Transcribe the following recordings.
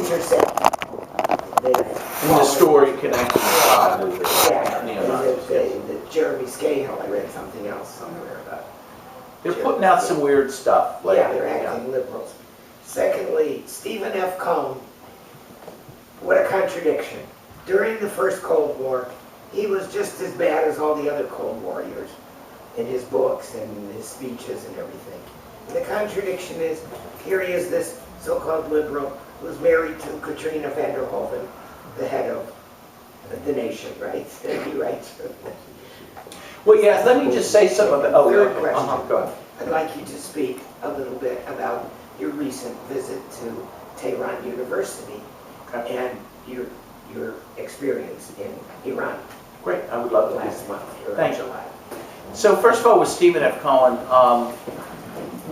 intercept. In the story connecting the Jeremy Scahill, I read something else somewhere about. They're putting out some weird stuff. Yeah, they're acting liberals. Secondly, Stephen F. Cohn, what a contradiction. During the first Cold War, he was just as bad as all the other Cold Warriors in his books and his speeches and everything. And the contradiction is, here he is, this so-called liberal, who's married to Katrina van der Hoeven, the head of the nation, right? And he writes. Well, yeah, let me just say something about, Third question. Go ahead. I'd like you to speak a little bit about your recent visit to Tehran University and your experience in Iran. Great, I would love to. Last month, or Thank you. July. So first of all, with Stephen F. Cohen,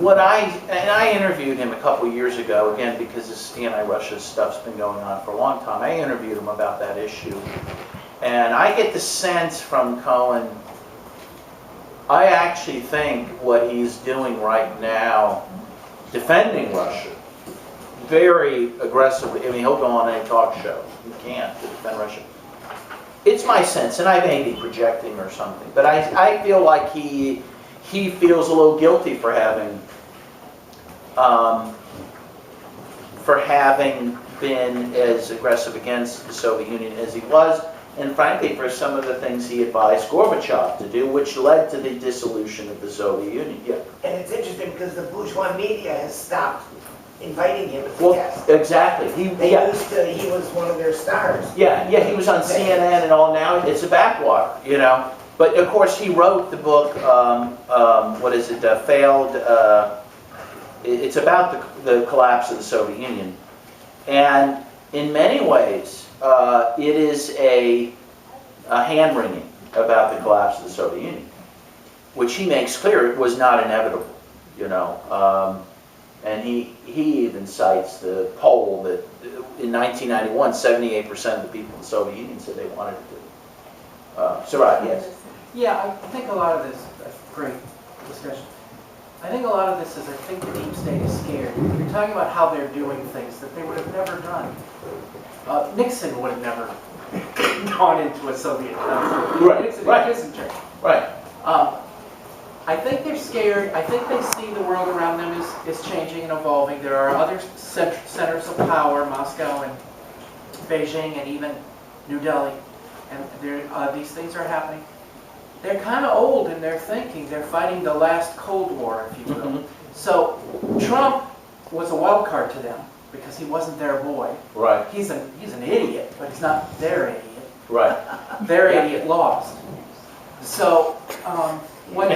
I interviewed him a couple years ago, again, because this anti-Russia stuff's been going on for a long time. I interviewed him about that issue. And I get the sense from Cohen, I actually think what he's doing right now, defending Russia, very aggressively. I mean, he'll go on any talk show. He can't defend Russia. It's my sense, and I may be projecting or something, but I feel like he feels a little guilty for having been as aggressive against the Soviet Union as he was, and frankly for some of the things he advised Gorbachev to do, which led to the dissolution of the Soviet Union. Yeah. And it's interesting because the bourgeois media has stopped inviting him to Well, test. exactly. He was one of their stars. Yeah, he was on CNN and all. Now it's a backwater, you know. But of course, he wrote the book. What is it? Failed. It's about the collapse of the Soviet Union, and in many ways, it is a hand wringing about the collapse of the Soviet Union, which he makes clear it was not inevitable, you know. And he even cites the poll that in 1991, 78% of the people in the Soviet Union said they wanted to do it. Sarat, yes? Yeah, I think a lot of this, great discussion. I think a lot of this is, I think the deep state is scared. You're talking about how they're doing things that they would have never done. Nixon would have never gone into a Soviet country. Right, Nixon, right. Kissinger. Right. I think they're scared. I think they see the world around them is changing and evolving. There are other centers of power, Moscow and Beijing and even New Delhi, and these things are happening. They're kind of old in their thinking. They're fighting the last Cold War, if you will. Mm-hmm. So Trump was a wild card to them because he wasn't their boy. Right. He's an idiot, but he's not their idiot. Right. Their idiot lost. So what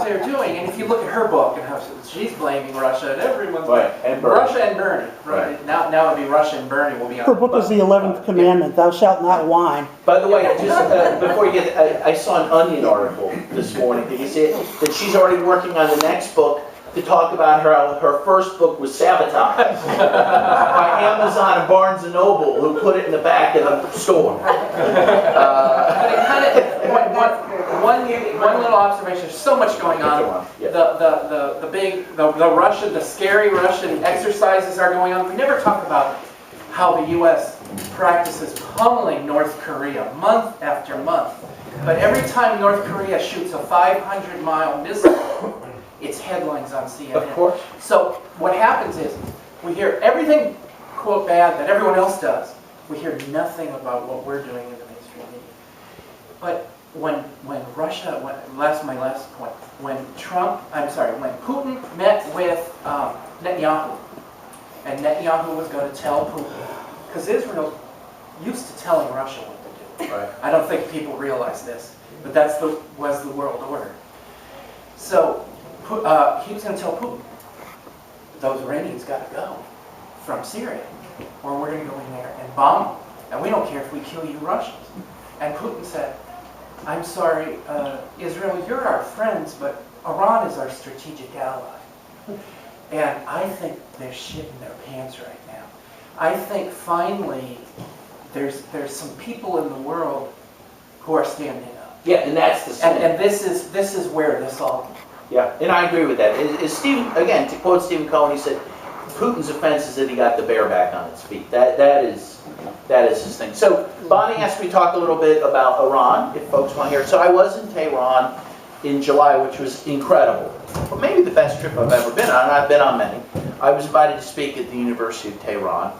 they're doing, and if you look at her book and how she's blaming Russia, and everyone's and Russia and Bernie. Right. Now it'll be Russia and Bernie will be on. Her book is the 11th Commandment, thou shalt not whine. By the way, just before you get, I saw an Onion article this morning. Did you see it? That she's already working on the next book to talk about her first book was sabotaged by Amazon and Barnes & Noble, who put it in the back of the store. One little observation. There's so much going on. Yeah. The scary Russian exercises are going on. We never talk about how the U.S. practices pummeling North Korea month after month. But every time North Korea shoots a 500-mile missile, it's headlines on CNN. Of course. So what happens is we hear everything, quote, bad that everyone else does. We hear nothing about what we're doing in the mainstream media. But when Putin met with Netanyahu, and Netanyahu was going to tell Putin, because Israel's used to telling Russia what to do. Right. I don't think people realize this, but was the world order. So he was going to tell Putin, those Iranians got to go from Syria, or we're going to go in there and bomb them, and we don't care if we kill you Russians. And Putin said, I'm sorry, Israel, you're our friends, but Iran is our strategic ally. And I think they're shitting their pants right now. I think finally there's some people in the world who are standing up. Yeah, and that's the thing. And this is where this all. Yeah, and I agree with that. Is Stephen, again, to quote Stephen Cohen, he said, Putin's offense is that he got the bear back on its feet. That is his thing. So Bonnie asked me to talk a little bit about Iran, if folks want to hear it. So I was in Tehran in July, which was incredible. But maybe the best trip I've ever been on. I've been on many. I was invited to speak at the University of Tehran,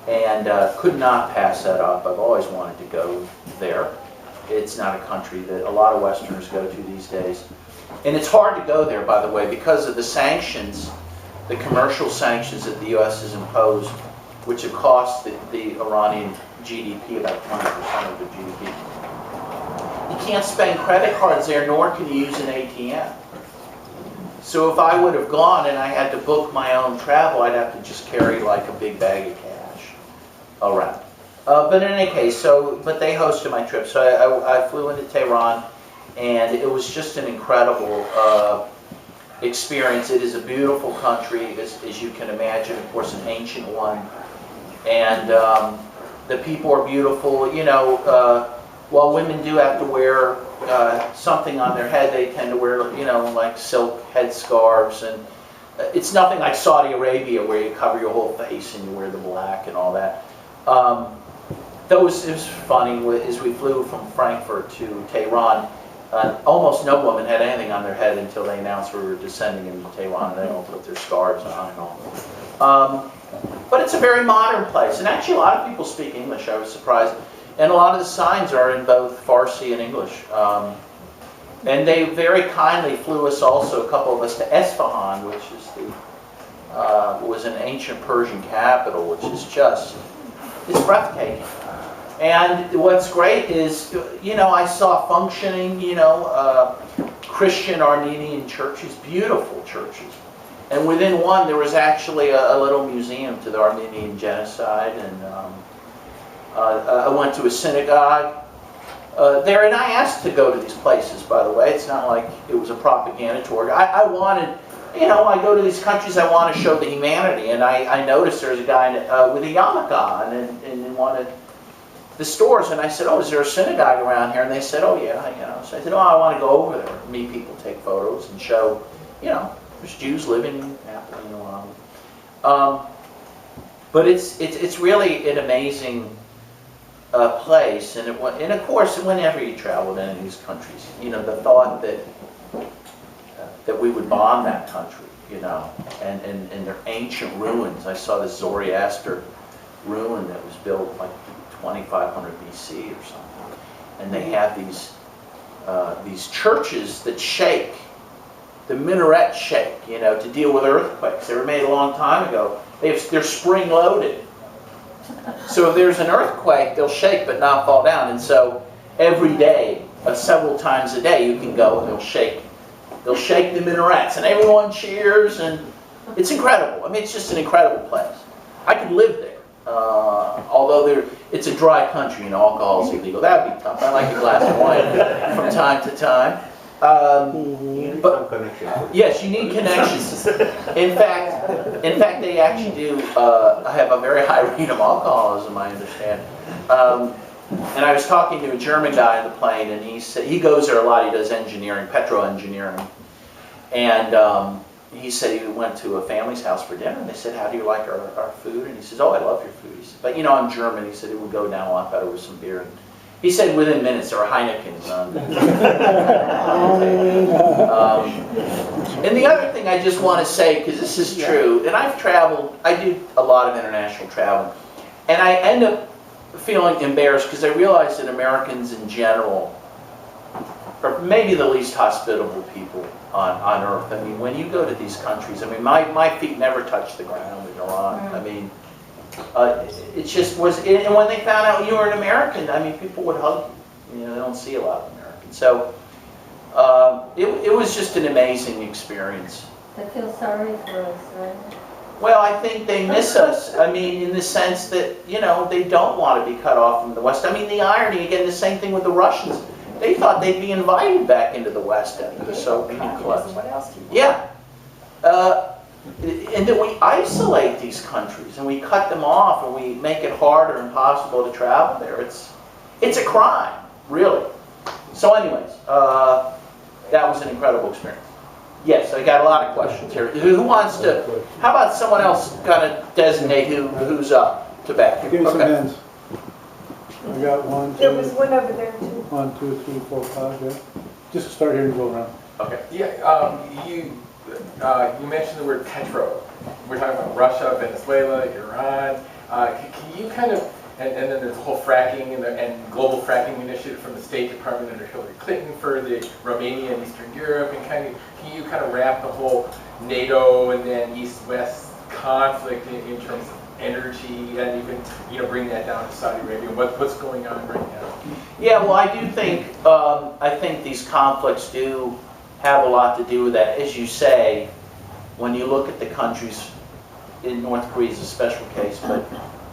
and could not pass that up. I've always wanted to go there. It's not a country that a lot of Westerners go to these days. And it's hard to go there, by the way, because of the sanctions, the commercial sanctions that the U.S. has imposed, which have cost the Iranian GDP about 20% of the GDP. You can't spend credit cards there, nor can you use an ATM. So if I would have gone and I had to book my own travel, I'd have to just carry like a big bag of cash around. But in any case, but they hosted my trip. So I flew into Tehran, and it was just an incredible experience. It is a beautiful country, as you can imagine, of course, an ancient one. And the people are beautiful. You know, while women do have to wear something on their head, they tend to wear, you know, like silk headscarves. And it's nothing like Saudi Arabia, where you cover your whole face and you wear the black and all that. It was funny, as we flew from Frankfurt to Tehran, almost no woman had anything on their head until they announced we were descending into Tehran, and they all put their scarves on and all. But it's a very modern place, and actually a lot of people speak English. I was surprised. And a lot of the signs are in both Farsi and English. And they very kindly flew us also, a couple of us, to Esfahan, which is was an ancient Persian capital, which is just, it's breathtaking. And what's great is, you know, I saw functioning, you know, Christian Armenian churches, beautiful churches. And within one, there was actually a little museum to the Armenian genocide. And I went to a synagogue there, and I asked to go to these places, by the way. It's not like it was a propaganda tour. I wanted, you know, I go to these countries, I want to show the humanity. And I noticed there's a guy with a yarmulke and wanted the stores, and I said, oh, is there a synagogue around here? And they said, oh yeah, you know. So I said, oh, I want to go over there, meet people, take photos, and show, you know, there's Jews living happily in Iran. But it's really an amazing place, and of course, whenever you travel to any of these countries, you know, the thought that we would bomb that country, you know, and their ancient ruins. I saw this Zoroaster ruin that was built like 2500 BC or something, and they have these churches that shake, the minarets shake, you know, to deal with earthquakes. They were made a long time ago. They're spring loaded, so if there's an earthquake, they'll shake but not fall down. And so every day, several times a day, you can go and they'll shake the minarets, and everyone cheers, and it's incredible. I mean, it's just an incredible place. I could live there. Although it's a dry country and alcohol is illegal. That would be tough. I like a glass of wine from time to time. But yes, you need connections. In fact, they actually do have a very high rate of alcoholism, I understand. And I was talking to a German guy on the plane, and he said he goes there a lot. He does engineering, petro engineering, and he said he went to a family's house for dinner, and they said, how do you like our food? And he says, oh, I love your food. He said, but you know, I'm German. He said it would go down a lot better with some beer. And he said within minutes there were Heinekens on the and the other thing I just want to say, because this is true, and I've traveled, I do a lot of international traveling, and I end up feeling embarrassed because I realize that Americans in general are maybe the least hospitable people on earth. I mean, when you go to these countries, I mean, my feet never touched the ground in Iran. I mean, it just was, and when they found out you were an American, I mean, people would hug you. You know, they don't see a lot of Americans. So it was just an amazing experience. They feel sorry for us, right? Well, I think they miss us. I mean, in the sense that, you know, they don't want to be cut off from the West. I mean, the irony, again, the same thing with the Russians. They thought they'd be invited back into the West after the Soviet collapse. Yeah. And then we isolate these countries, and we cut them off, and we make it harder and impossible to travel there. It's a crime, really. So anyways, that was an incredible experience. Yes, I got a lot of questions here. Who wants to, how about someone else kind of designate who's up to bat? Give me some Okay. hands. I got one, There was two, one over there too. 1, 2, 3, 4, 5, yeah. Just start here and go around. Okay. Yeah, you mentioned the word petro. We're talking about Russia, Venezuela, Iran. Can you kind of, and then there's the whole fracking and global fracking initiative from the State Department under Hillary Clinton for the Romania and Eastern Europe, and can you kind of wrap the whole NATO and then East-West conflict in terms of energy, and even bring that down to Saudi Arabia? What's going on right now? Yeah, well, I do think, I think these conflicts do have a lot to do with that. As you say, when you look at the countries, in North Korea is a special case, but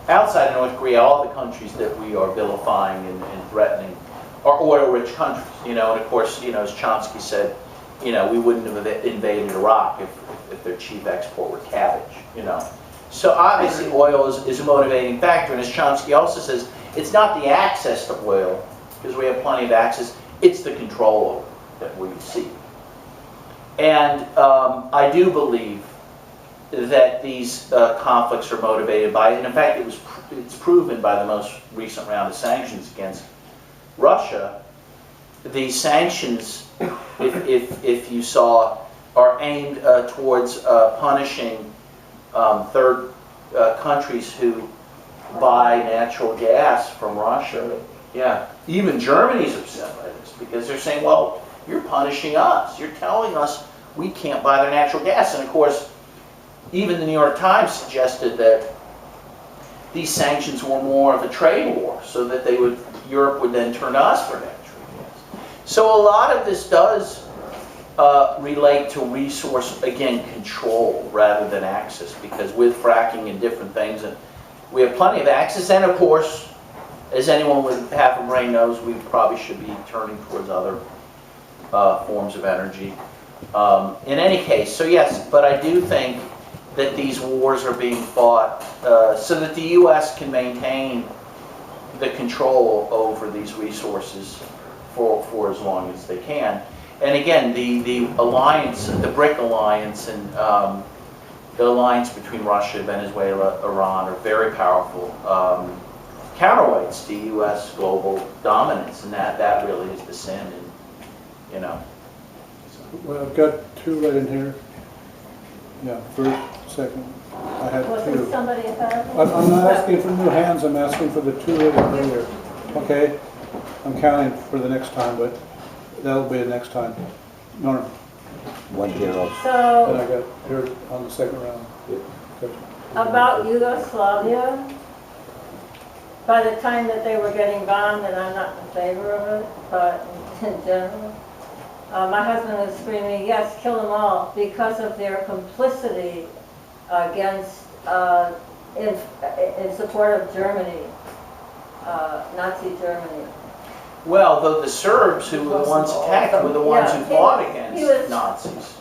outside of North Korea, all the countries that we are vilifying and threatening are oil-rich countries, and of course, as Chomsky said, we wouldn't have invaded Iraq if their chief export were cabbage, So obviously oil is a motivating factor, and as Chomsky also says, it's not the access to oil, because we have plenty of access, it's the control that we seek. And I do believe that these conflicts are motivated by, and in fact it's proven by the most recent round of sanctions against Russia. These sanctions, if you saw, are aimed towards punishing third countries who buy natural gas from Russia. Yeah, even Germany's upset by this because they're saying, well, you're punishing us. You're telling us we can't buy their natural gas. And of course, even the New York Times suggested that these sanctions were more of a trade war, so that Europe would then turn to us for natural gas. So a lot of this does relate to resource, again, control rather than access, because with fracking and different things, and we have plenty of access, and of course, as anyone with half a brain knows, we probably should be turning towards other forms of energy. In any case, so yes, but I do think that these wars are being fought so that the U.S. can maintain the control over these resources for as long as they can. And again, the alliance, the BRIC alliance, and the alliance between Russia, Venezuela, Iran are very powerful counterweights to U.S. global dominance, and that really is the sin. And Well, I've got 2 right in here. Yeah, first, second. I had Was there 2. somebody about? I'm not asking for new hands, I'm asking for the 2 that are there. Okay? I'm counting for the next time, but that'll be the next time. Norm, 1-0. and So, I got here on the second round. Okay. about Yugoslavia, by the time that they were getting bombed, and I'm not in favor of it, but in general, my husband was screaming, yes, kill them all, because of their complicity against, in support of Germany, Nazi Germany. well, though the Serbs who were the ones attacked were the ones who fought against Nazis.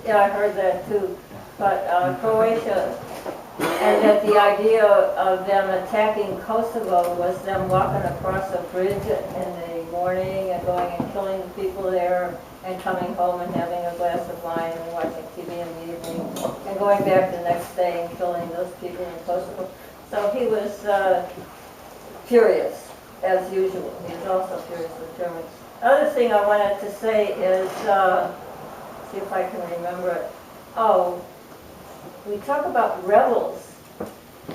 Yeah, I heard that too. But Croatia, and that the idea of them attacking Kosovo was them walking across a bridge in the morning and going and killing the people there and coming home and having a glass of wine and watching TV in the evening and going back the next day and killing those people in Kosovo. So he was furious, as usual. He was also furious with Germany. Other thing I wanted to say is, see if I can remember it. Oh, we talk about rebels,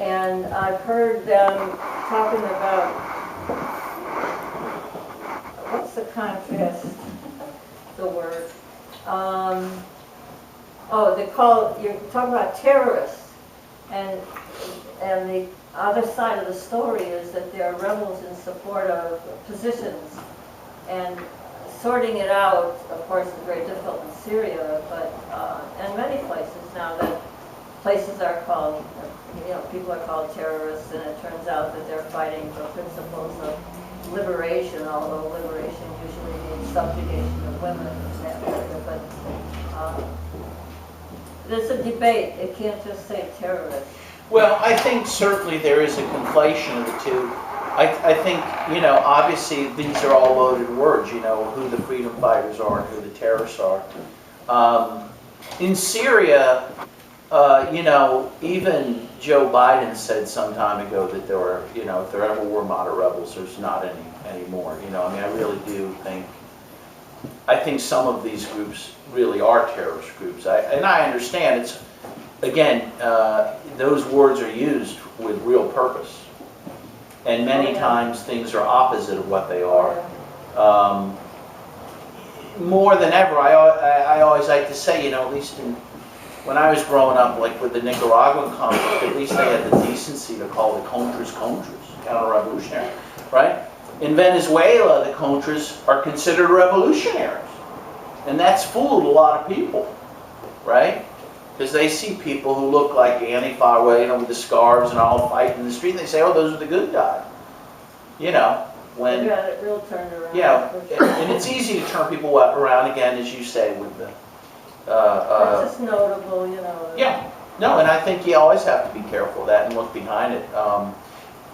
and I've heard them talking about, what's the contrast, the word? You're talking about terrorists, and the other side of the story is that there are rebels in support of positions, and sorting it out, of course, is very difficult in Syria, but and many places now that places are called, people are called terrorists, and it turns out that they're fighting for principles of liberation, although liberation usually means subjugation of women and that area. But there's a debate. It can't just say terrorist. Well, I think certainly there is a conflation of the two. I think, obviously these are all loaded words, who the freedom fighters are and who the terrorists are. In Syria, you know, even Joe Biden said some time ago that there were, you know, if there ever were moderate rebels, there's not any anymore. You know, I mean, I really do think, I think some of these groups really are terrorist groups. And I understand it's, again, those words are used with real purpose. And many times things are opposite of what they are. More than ever, I always like to say, you know, at least when I was growing up, like with the Nicaraguan conflict, at least they had the decency to call the Contras, counter-revolutionary, right? In Venezuela, the Contras are considered revolutionaries. And that's fooled a lot of people, right? Because they see people who look like Antifa, you know, with the scarves and all fighting in the street, and they say, oh, those are the good guys. You know, when... You got it real turned around. Yeah, and it's easy to turn people around again, as you say, with the... It's just notable, you know. Yeah, no, and I think you always have to be careful of that and look behind it.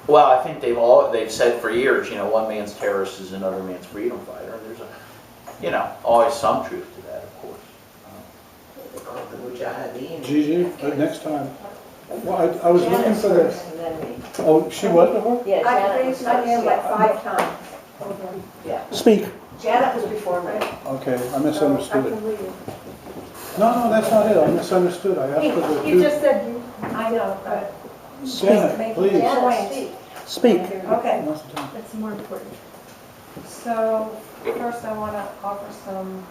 Well, I think they've said for years, you know, one man's terrorist is another man's freedom fighter. And there's you know, always some truth to that, of course. They call it the Mujahideen. Gigi, next time. Well, I was looking for this. And then me. Oh, she was before? Yeah, I Janet raised was my hand like first, 5 times. yeah. Speak. Janet was before me. Okay, I So I misunderstood it. can leave. No, that's not it. I misunderstood. I asked for the He two. just said you, I know, but. Janet, please. Janet, Speak. Okay, Now's the time. that's more important. So, first I want to offer some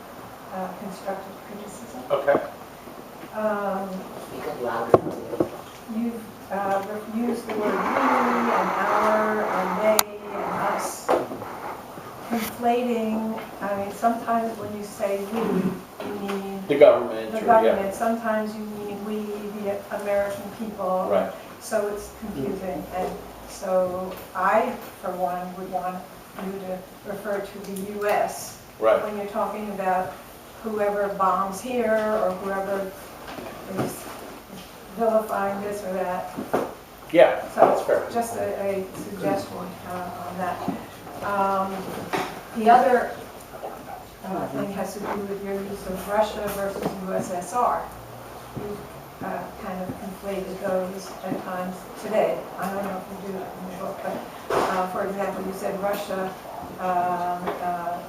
constructive criticism. Okay. Speak up louder. You've used the word we and our and they and us. Conflating, I mean, sometimes when you say we, you mean The government, the or, government. Sometimes you mean we, the American people. yeah. Right. So it's confusing. And so I, for one, would want you to refer to the U.S. Right. when you're talking about whoever bombs here or whoever is vilifying this or that. Yeah, So that's fair. just a suggestion on that. The other thing has to do with your use of Russia versus USSR. You kind of conflated those at times today. I don't know if you do it in the book, but for example, you said Russia,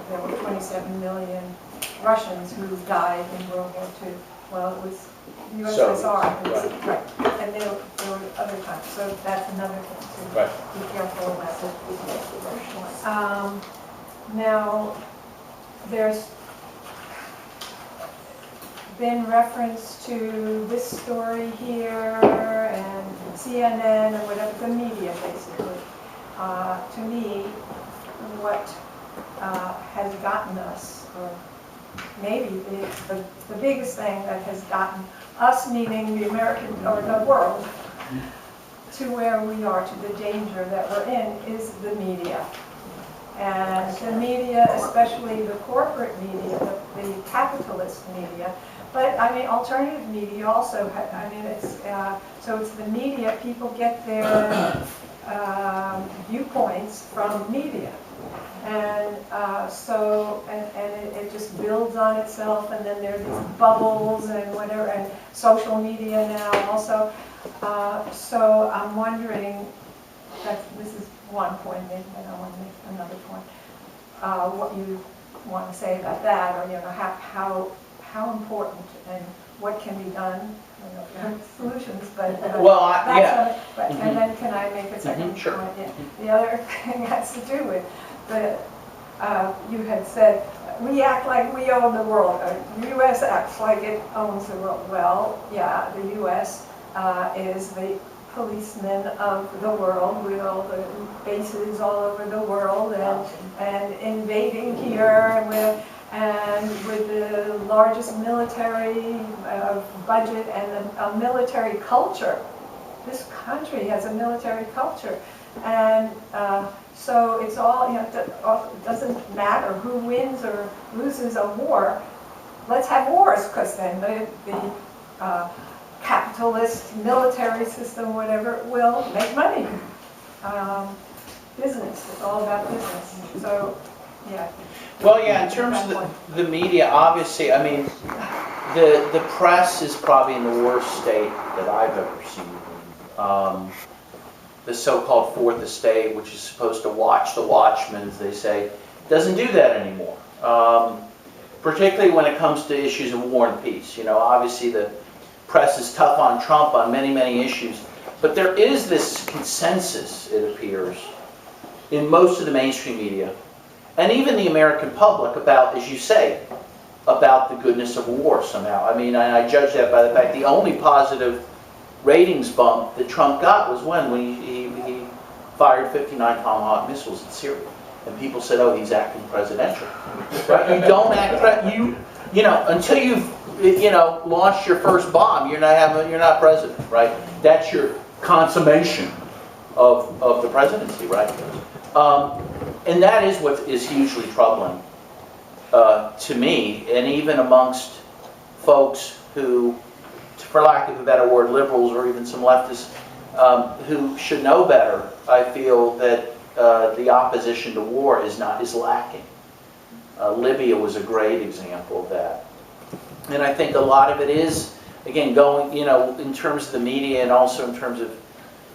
there were 27 million Russians who died in World War II. Well, it was USSR. Soviets, Right. And there were other times. So that's another thing to Right. be careful about. Now, there's been reference to this story here and CNN and whatever, the media basically. To me, what has gotten us, or maybe the biggest thing that has gotten us, meaning the American or the world, to where we are, to the danger that we're in, is the media. And the media, especially the corporate media, the capitalist media, but I mean alternative media also, I mean it's, so it's the media, people get their viewpoints from media. And so, and it just builds on itself, and then there's these bubbles and whatever, and social media now also. So I'm wondering, this is one point, maybe I want to make another point, what you want to say about that, or you know, how important and what can be done. I don't know if there are solutions, but Well, that's yeah. and then can I make a second Sure. point? Yeah. The other thing has to do with you had said, we act like we own the world. The U.S. acts like it owns the world. Well, yeah, the U.S. Is the policeman of the world, with all the bases all over the world, and invading here, and with the largest military budget and a military culture. This country has a military culture, and so it's all, you know, it doesn't matter who wins or loses a war. Let's have wars, because then the capitalist military system, whatever, will make money. Business, it's all about business. So, yeah. Well, yeah, in terms of the media, obviously, I mean, the press is probably in the worst state that I've ever seen. The so-called fourth estate, which is supposed to watch the watchmen, as they say, doesn't do that anymore. Particularly when it comes to issues of war and peace. You know, obviously the press is tough on Trump on many, many issues, but there is this consensus, it appears, in most of the mainstream media, and even the American public about, as you say, about the goodness of war somehow. I mean, I judge that by the fact the only positive ratings bump that Trump got was when he fired 59 Tomahawk missiles in Syria. And people said, oh, he's acting presidential. Right? You don't act, you know, until you've, launched your first bomb, you're not president, right? That's your consummation of the presidency, right? And that is what is hugely troubling to me, and even amongst folks who, for lack of a better word, liberals or even some leftists who should know better. I feel that the opposition to war is lacking. Libya was a great example of that. And I think a lot of it is, again, going, in terms of the media and also in terms of,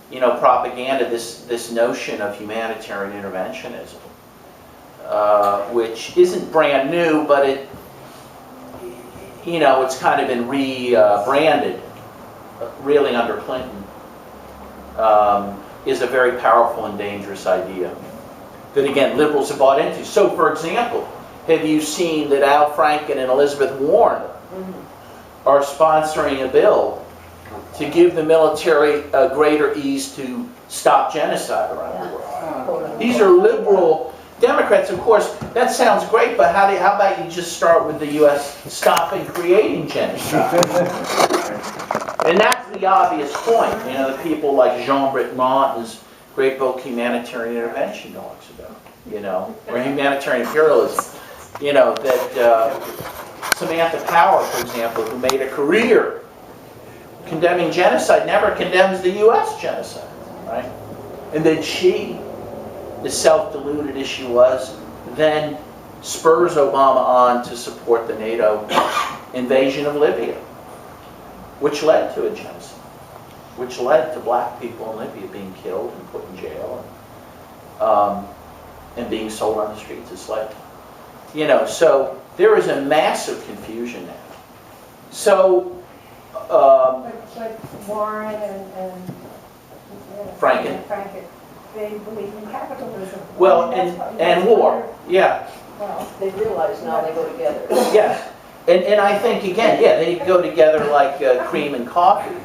propaganda, this notion of humanitarian interventionism, which isn't brand new, but it's kind of been rebranded, really under Clinton, is a very powerful and dangerous idea that, again, liberals have bought into. So, for example, have you seen that Al Franken and Elizabeth Warren are sponsoring a bill to give the military a greater ease to stop genocide around the world? These are liberal Democrats, of course. That sounds great, but how about you just start with the U.S. stopping creating genocide? And that's the obvious point. The people like Jean Britmont, his great book Humanitarian Intervention talks about, or humanitarian imperialism. That Samantha Power, for example, who made a career condemning genocide, never condemns the U.S. genocide, right? And then she, as self-deluded as she was, then spurs Obama on to support the NATO invasion of Libya, which led to a genocide, which led to black people in Libya being killed and put in jail and being sold on the streets as slaves. So there is a massive confusion now. So, But Warren and Franken. they believe in capitalism. Well, I mean, that's what- and war, yeah. Well, They realize now they go together. Yes, and I think, again, they go together like cream and coffee.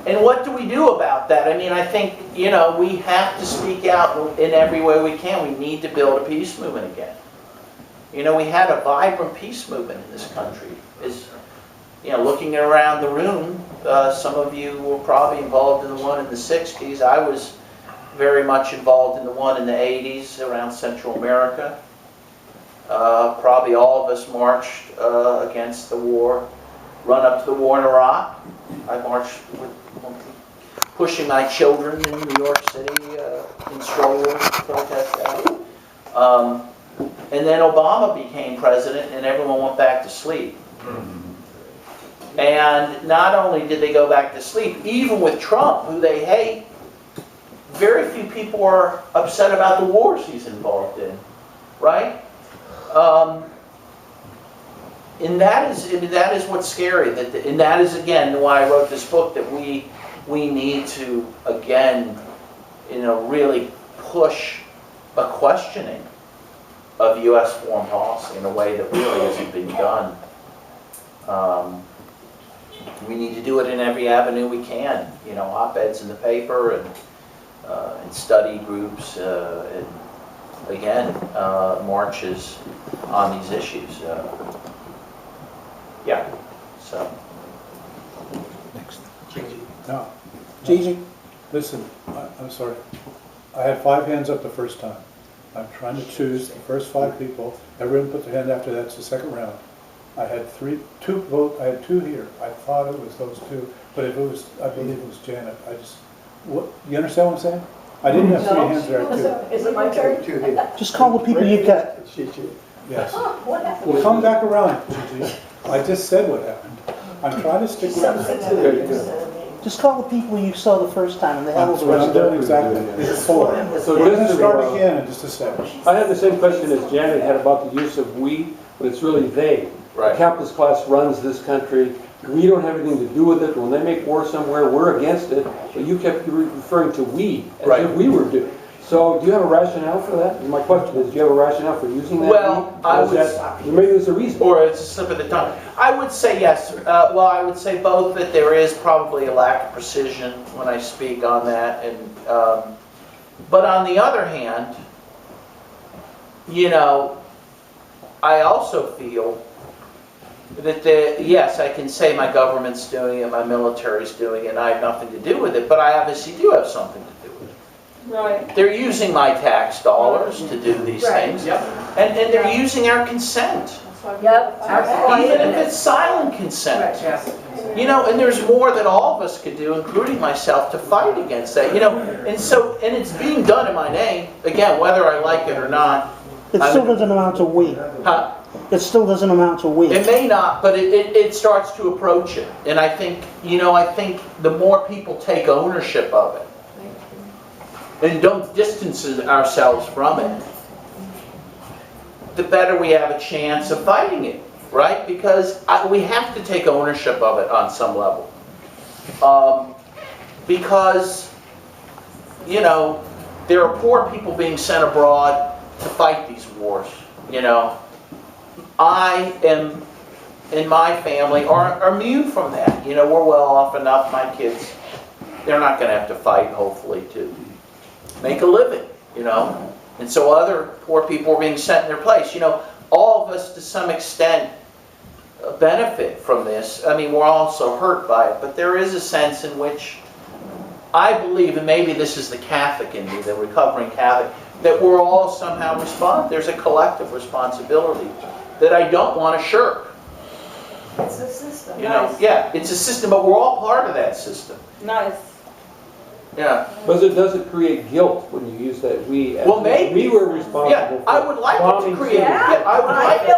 And what do we do about that? I mean, I think, we have to speak out in every way we can. We need to build a peace movement again. We had a vibrant peace movement in this country. Looking around the room, some of you were probably involved in the one in the 60s. I was very much involved in the one in the 80s around Central America. Probably all of us marched against the war, run up to the war in Iraq. I marched with pushing my children in New York City in strollers to protest that. And then Obama became president and everyone went back to sleep. And not only did they go back to sleep, even with Trump, who they hate, very few people are upset about the wars he's involved in, right? And that is what's scary. And that is, again, why I wrote this book, that we need to, again, really push a questioning of U.S. foreign policy in a way that really hasn't been done. We need to do it in every avenue we can. Op-eds in the paper and study groups, and again, marches on these issues. So. Next. Gigi. No, Gigi? listen, I'm sorry. I had 5 hands up the first time. I'm trying to choose the first 5 people. Everyone put their hand after that's the second round. I had 2 here. I thought it was those 2, but if it was, I believe it was Janet. You understand what I'm saying? I didn't have 3 hands there too. Is it my turn? Just call the people you've got. Yes. What happened? Come back around, Gigi. I just said what happened. I'm trying to stick around. Just call the people you saw the first time and the hell was What I'm doing the exactly. It's full. So We're gonna just to, start again in just a second. I had the same question as Janet had about the use of we, but it's really they. Right. The capitalist class runs this country. We don't have anything to do with it. When they make war somewhere, we're against it. But you kept referring to we, as Right. if we were doing. So do you have a rationale for that? My question is, do you have a rationale for using that? Well, we? I Or is would- that- maybe there's a reason. Or it's a slip of the tongue. I would say yes. Well, I would say both, that there is probably a lack of precision when I speak on that. But on the other hand, I also feel that yes, I can say my government's doing it, my military's doing it, and I have nothing to do with it, but I obviously do have something to do with it. Right. They're using my tax dollars to do these Right. things, and they're using our consent. Yep. Even if it's silent consent. Yes. And there's more that all of us could do, including myself, to fight against that. And it's being done in my name, again, whether I like it or not. It still doesn't amount to we. Huh? It still doesn't amount to we. It may not, but it starts to approach it. And I think the more people take ownership of it, and don't distance ourselves from it, the better we have a chance of fighting it, right? Because we have to take ownership of it on some level. Because, there are poor people being sent abroad to fight these wars, I am, and my family are immune from that. We're well off enough, my kids, they're not going to have to fight, hopefully, to make a living, And so other poor people are being sent in their place. All of us, to some extent, benefit from this. I mean, we're also hurt by it, but there is a sense in which I believe, and maybe this is the Catholic in me, the recovering Catholic, that we're all somehow there's a collective responsibility that I don't want to shirk. It's a system. Yeah, it's a system, but we're all part of that system. Nice. Yeah. Does it create guilt when you use that we? As Well, maybe. we were responsible. Yeah, I would like it to create. Yeah, I would like it